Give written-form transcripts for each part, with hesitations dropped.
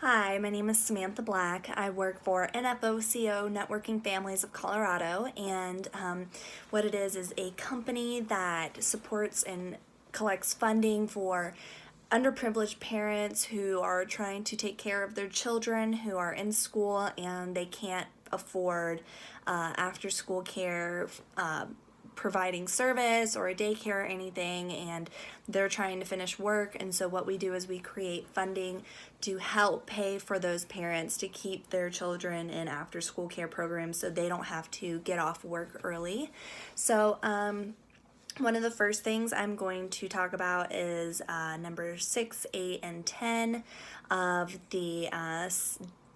Hi, my name is Samantha Black. I work for NFOCO Networking Families of Colorado, and what it is a company that supports and collects funding for underprivileged parents who are trying to take care of their children who are in school and they can't afford after school care. Providing service or a daycare or anything, and they're trying to finish work. And so what we do is we create funding to help pay for those parents to keep their children in after school care programs so they don't have to get off work early. So one of the first things I'm going to talk about is number 6, 8, and 10 of the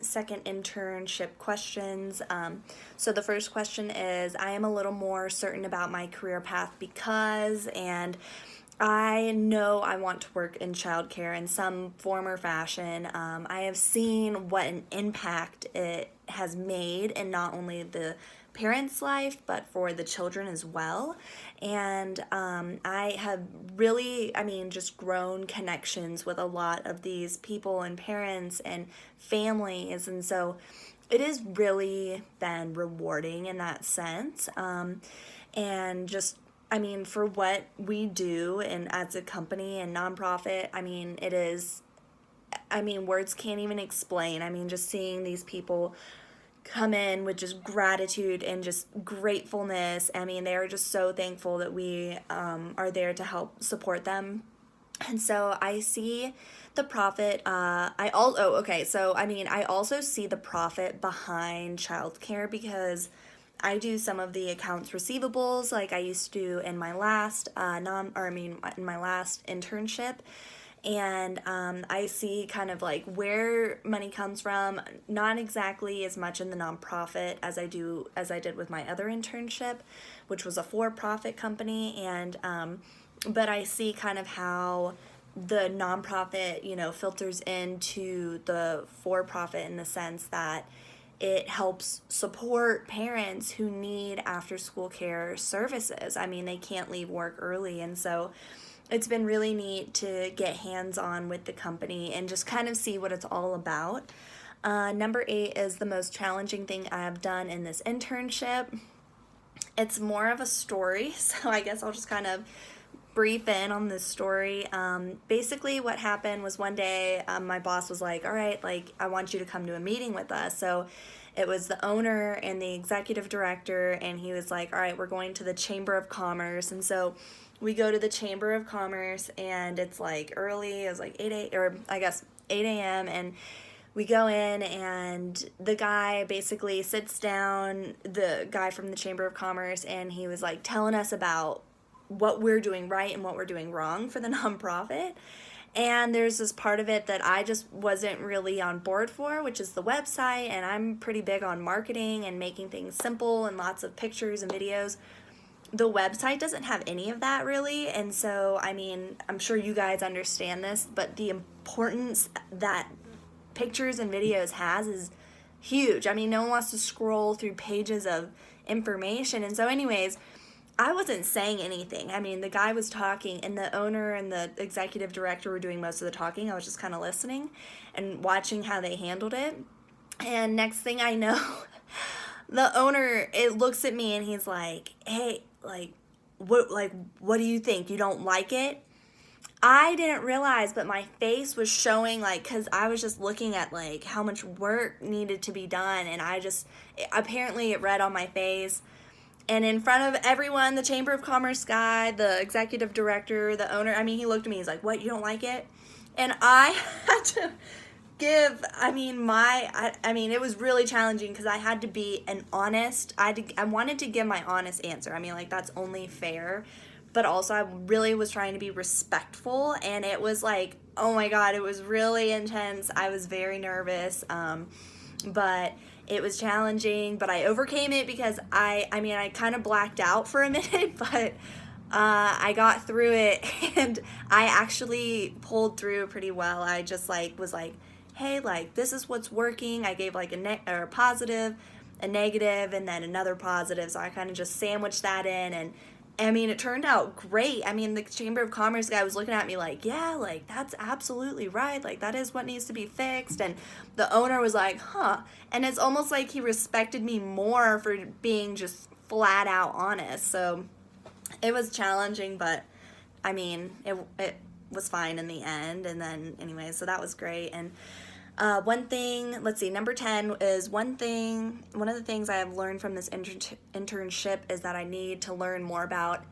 second internship questions. So the first question is, I am a little more certain about my career path because, and I know I want to work in childcare in some form or fashion. I have seen what an impact it has made in not only the parents' life but for the children as well. And I have really, just grown connections with a lot of these people and parents and families. And so it has really been rewarding in that sense. And just for what we do and as a company and nonprofit, it is, words can't even explain. Just seeing these people come in with just gratitude and just gratefulness. They are just so thankful that we are there to help support them. And so I see the profit. I also see the profit behind childcare because I do some of the accounts receivables like I used to in my last in my last internship. And I see kind of like where money comes from, not exactly as much in the nonprofit as I did with my other internship, which was a for-profit company. And but I see kind of how the nonprofit, filters into the for-profit in the sense that it helps support parents who need after-school care services. They can't leave work early, and so it's been really neat to get hands-on with the company and just kind of see what it's all about. Number 8 is the most challenging thing I have done in this internship. It's more of a story, so I guess I'll just kind of brief in on this story. Basically what happened was one day my boss was like, all right, I want you to come to a meeting with us. So it was the owner and the executive director, and he was like, all right, we're going to the Chamber of Commerce. And so we go to the Chamber of Commerce, and it's early. It was 8 a.m. and we go in, and the guy basically sits down, the guy from the Chamber of Commerce, and he was telling us about what we're doing right and what we're doing wrong for the nonprofit. And there's this part of it that I just wasn't really on board for, which is the website. And I'm pretty big on marketing and making things simple and lots of pictures and videos. The website doesn't have any of that really. And so, I'm sure you guys understand this, but the importance that pictures and videos has is huge. No one wants to scroll through pages of information. And so anyways, I wasn't saying anything. The guy was talking, and the owner and the executive director were doing most of the talking. I was just kind of listening and watching how they handled it. And next thing I know, the owner, it looks at me and he's like, hey, what do you think? You don't like it? I didn't realize, but my face was showing, because I was just looking at, how much work needed to be done. And apparently it read on my face. And in front of everyone, the Chamber of Commerce guy, the executive director, the owner, he looked at me, he's like, what, you don't like it? And I had to give, it was really challenging because I had to be I wanted to give my honest answer. That's only fair. But also I really was trying to be respectful. And it was oh my God, it was really intense. I was very nervous. But it was challenging, but I overcame it because I kind of blacked out for a minute, but I got through it, and I actually pulled through pretty well. I just was hey, this is what's working. I gave a positive, a negative, and then another positive. So I kind of just sandwiched that in, and I mean, it turned out great. I mean, the Chamber of Commerce guy was looking at me like, yeah, like, that's absolutely right. Like, that is what needs to be fixed. And the owner was like, huh. And it's almost like he respected me more for being just flat out honest. So it was challenging, but I mean, it was fine in the end. And then, anyway, so that was great. And one thing, let's see, number 10 is one of the things I have learned from this internship is that I need to learn more about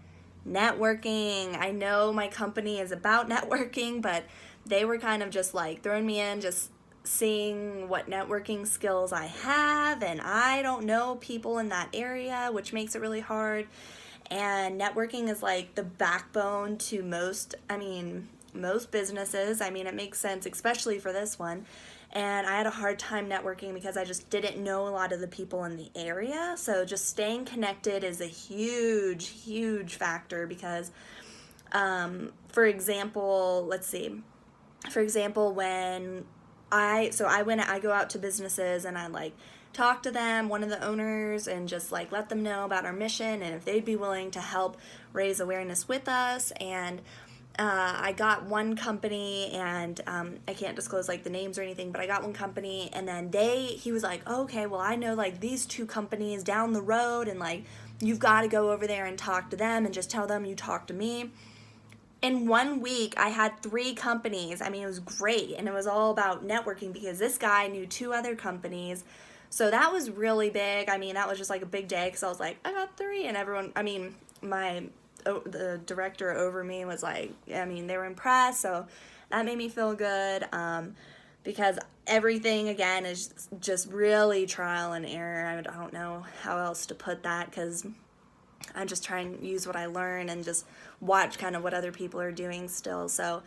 networking. I know my company is about networking, but they were kind of just like throwing me in, just seeing what networking skills I have, and I don't know people in that area, which makes it really hard. And networking is like the backbone to most businesses. I mean, it makes sense, especially for this one. And I had a hard time networking because I just didn't know a lot of the people in the area. So just staying connected is a huge, huge factor because, for example, let's see. For example, when I go out to businesses and I like talk to them, one of the owners, and just like let them know about our mission and if they'd be willing to help raise awareness with us. And I got one company, and I can't disclose like the names or anything, but I got one company, and then he was like, oh, okay, well, I know like these two companies down the road, and like you've got to go over there and talk to them and just tell them you talked to me. In 1 week, I had 3 companies. I mean, it was great, and it was all about networking because this guy knew 2 other companies. So that was really big. I mean, that was just like a big day because I was like, I got 3, and everyone, I mean, the director over me was like, I mean, they were impressed, so that made me feel good, because everything, again, is just really trial and error. I don't know how else to put that, because I'm just trying to use what I learn and just watch kind of what other people are doing still. So,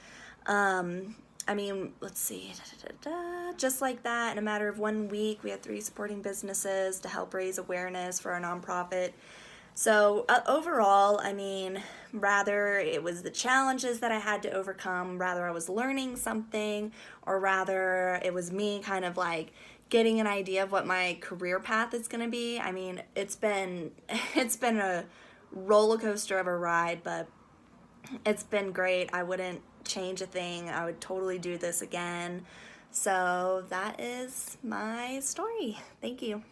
I mean, let's see, just like that, in a matter of 1 week, we had 3 supporting businesses to help raise awareness for our nonprofit. So overall, I mean, rather it was the challenges that I had to overcome, rather I was learning something, or rather it was me kind of like getting an idea of what my career path is going to be. I mean, it's been a roller coaster of a ride, but it's been great. I wouldn't change a thing. I would totally do this again. So that is my story. Thank you.